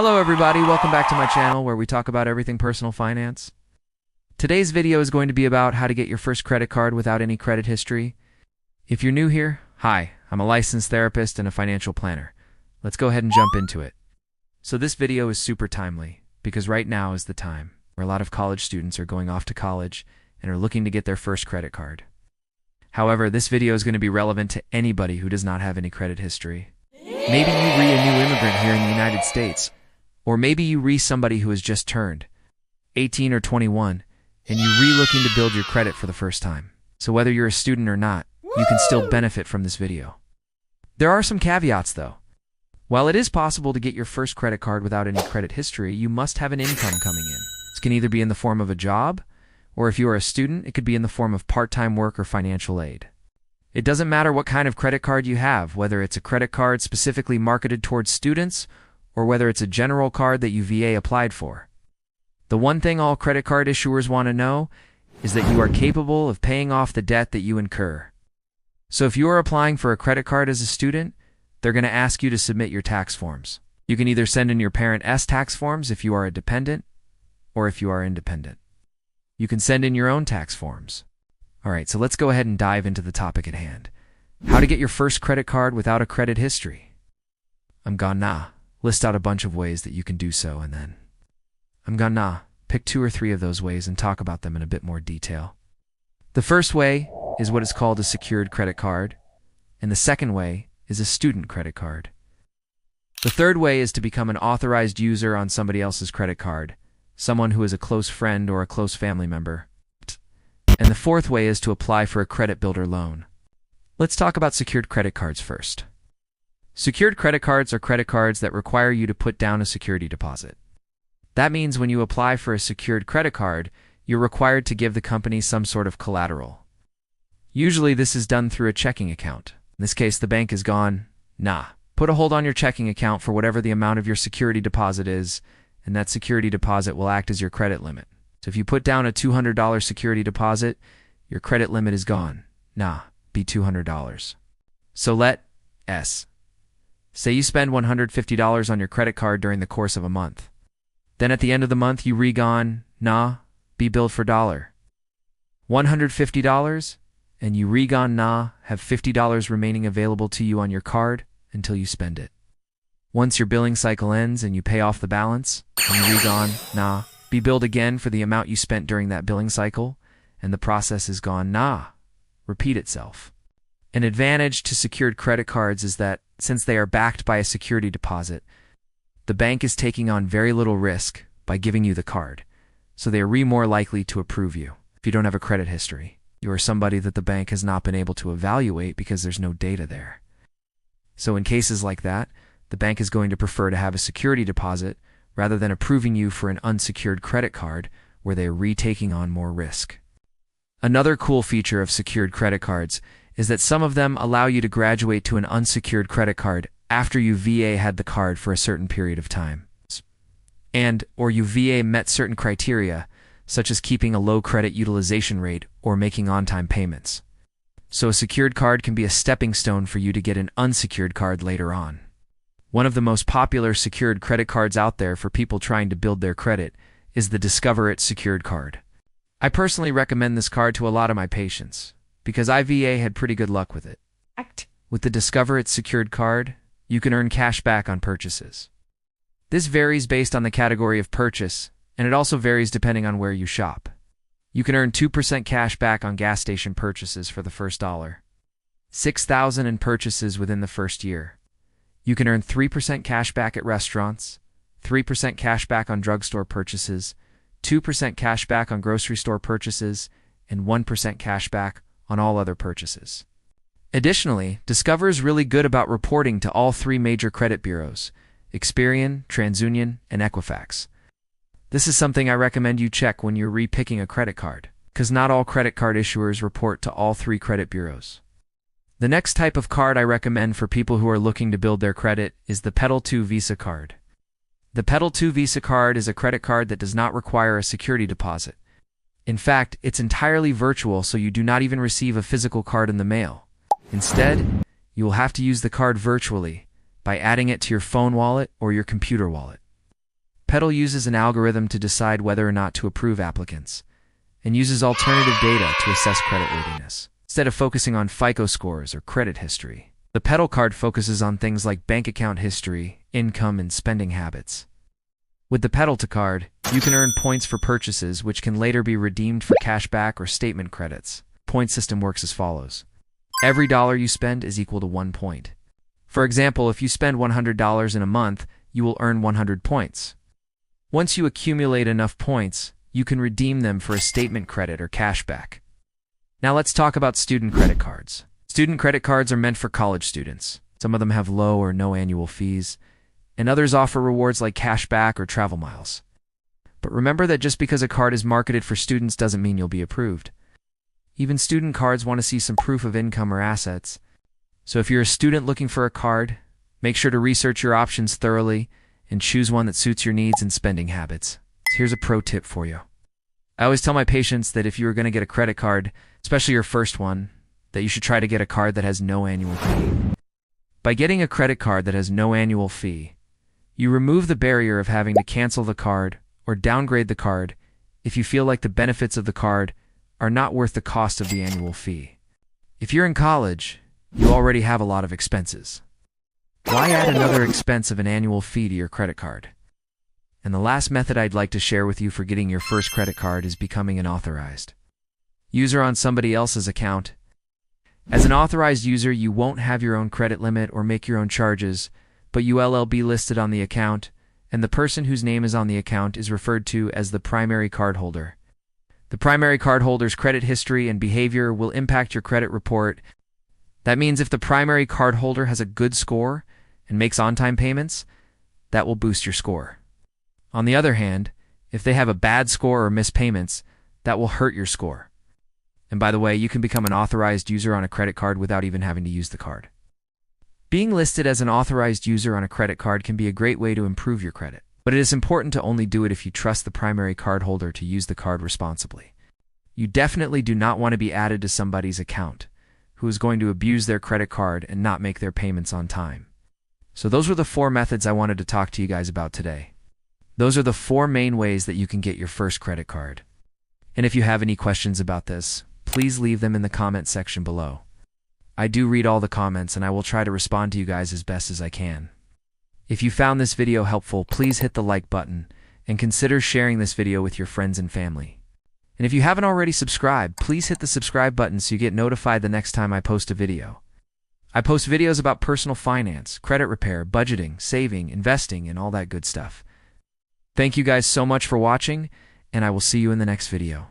Hello everybody, welcome back to my channel where we talk about everything personal finance. Today's video is going to be about how to get your first credit card without any credit history. If you're new here, hi, I'm a licensed therapist and a financial planner. Let's go ahead and jump into it. So this video is super timely because right now is the time where a lot of college students are going off to college and are looking to get their first credit card. However, this video is going to be relevant to anybody who does not have any credit history. Maybe you re a new immigrant here in the United States. Or maybe you re somebody who has just turned 18 or 21 and you re looking to build your credit for the first time. So whether you're a student or not, you can still benefit from this video. There are some caveats though. While it is possible to get your first credit card without any credit history, you must have an income coming in. This can either be in the form of a job, or if you are a student, it could be in the form of part-time work or financial aid. It doesn't matter what kind of credit card you have, whether it's a credit card specifically marketed towards students or whether it's a general card that you VA applied for. The one thing all credit card issuers want to know is that you are capable of paying off the debt that you incur. So if you are applying for a credit card as a student, they're going to ask you to submit your tax forms. You can either send in your parent's tax forms if you are a dependent or if you are independent. You can send in your own tax forms. Alright, so let's go ahead and dive into the topic at hand. How to get your first credit card without a credit history. I'm gonna list out a bunch of ways that you can do so, and then I'm gonna pick 2 or 3 of those ways and talk about them in a bit more detail. The first way is what is called a secured credit card, and the second way is a student credit card. The third way is to become an authorized user on somebody else's credit card, someone who is a close friend or a close family member. And the fourth way is to apply for a credit builder loan. Let's talk about secured credit cards first. Secured credit cards are credit cards that require you to put down a security deposit. That means when you apply for a secured credit card, you're required to give the company some sort of collateral. Usually this is done through a checking account. In this case, the bank has gone, nah, put a hold on your checking account for whatever the amount of your security deposit is, and that security deposit will act as your credit limit. So if you put down a $200 security deposit, your credit limit is gone. Nah, be $200. So say you spend $150 on your credit card during the course of a month. Then at the end of the month you re-gone, nah, be billed for $150, and you re-gone, nah, have $50 remaining available to you on your card until you spend it. Once your billing cycle ends and you pay off the balance, and you re-gone, nah, be billed again for the amount you spent during that billing cycle, and the process is gone, nah, repeat itself. An advantage to secured credit cards is that, since they are backed by a security deposit, the bank is taking on very little risk by giving you the card, so they are more likely to approve you. If you don't have a credit history, you are somebody that the bank has not been able to evaluate because there's no data there. So in cases like that, the bank is going to prefer to have a security deposit rather than approving you for an unsecured credit card where they are retaking on more risk. Another cool feature of secured credit cards is that some of them allow you to graduate to an unsecured credit card after you VA had the card for a certain period of time. Or you VA met certain criteria, such as keeping a low credit utilization rate or making on-time payments. So a secured card can be a stepping stone for you to get an unsecured card later on. One of the most popular secured credit cards out there for people trying to build their credit is the Discover It secured card. I personally recommend this card to a lot of my patients because I VA had pretty good luck with it. With the Discover It secured card, you can earn cash back on purchases. This varies based on the category of purchase, and it also varies depending on where you shop. You can earn 2% cash back on gas station purchases for the first dollar, $6,000 in purchases within the first year. You can earn 3% cash back at restaurants, 3% cash back on drugstore purchases, 2% cash back on grocery store purchases, and 1% cash back on all other purchases. Additionally, Discover is really good about reporting to all 3 major credit bureaus, Experian, TransUnion, and Equifax. This is something I recommend you check when you're re-picking a credit card, because not all credit card issuers report to all 3 credit bureaus. The next type of card I recommend for people who are looking to build their credit is the Pedal 2 Visa card. The Pedal 2 Visa card is a credit card that does not require a security deposit. In fact, it's entirely virtual, so you do not even receive a physical card in the mail. Instead, you will have to use the card virtually by adding it to your phone wallet or your computer wallet. Petal uses an algorithm to decide whether or not to approve applicants, and uses alternative data to assess creditworthiness. Instead of focusing on FICO scores or credit history, the Petal card focuses on things like bank account history, income, and spending habits. With the Petal card, you can earn points for purchases which can later be redeemed for cashback or statement credits. The point system works as follows. Every dollar you spend is equal to 1 point. For example, if you spend $100 in a month, you will earn 100 points. Once you accumulate enough points, you can redeem them for a statement credit or cashback. Now let's talk about student credit cards. Student credit cards are meant for college students. Some of them have low or no annual fees, and others offer rewards like cashback or travel miles. But remember that just because a card is marketed for students doesn't mean you'll be approved. Even student cards want to see some proof of income or assets. So if you're a student looking for a card, make sure to research your options thoroughly and choose one that suits your needs and spending habits. Here's a pro tip for you. I always tell my patients that if you are going to get a credit card, especially your first one, that you should try to get a card that has no annual fee. By getting a credit card that has no annual fee, you remove the barrier of having to cancel the card or downgrade the card if you feel like the benefits of the card are not worth the cost of the annual fee. If you're in college, you already have a lot of expenses. Why add another expense of an annual fee to your credit card? And the last method I'd like to share with you for getting your first credit card is becoming an authorized user on somebody else's account. As an authorized user, you won't have your own credit limit or make your own charges, but you will be listed on the account, and the person whose name is on the account is referred to as the primary cardholder. The primary cardholder's credit history and behavior will impact your credit report. That means if the primary cardholder has a good score and makes on-time payments, that will boost your score. On the other hand, if they have a bad score or miss payments, that will hurt your score. And by the way, you can become an authorized user on a credit card without even having to use the card. Being listed as an authorized user on a credit card can be a great way to improve your credit, but it is important to only do it if you trust the primary cardholder to use the card responsibly. You definitely do not want to be added to somebody's account who is going to abuse their credit card and not make their payments on time. So those were the 4 methods I wanted to talk to you guys about today. Those are the 4 main ways that you can get your first credit card. And if you have any questions about this, please leave them in the comment section below. I do read all the comments and I will try to respond to you guys as best as I can. If you found this video helpful, please hit the like button and consider sharing this video with your friends and family. And if you haven't already subscribed, please hit the subscribe button so you get notified the next time I post a video. I post videos about personal finance, credit repair, budgeting, saving, investing, and all that good stuff. Thank you guys so much for watching, and I will see you in the next video.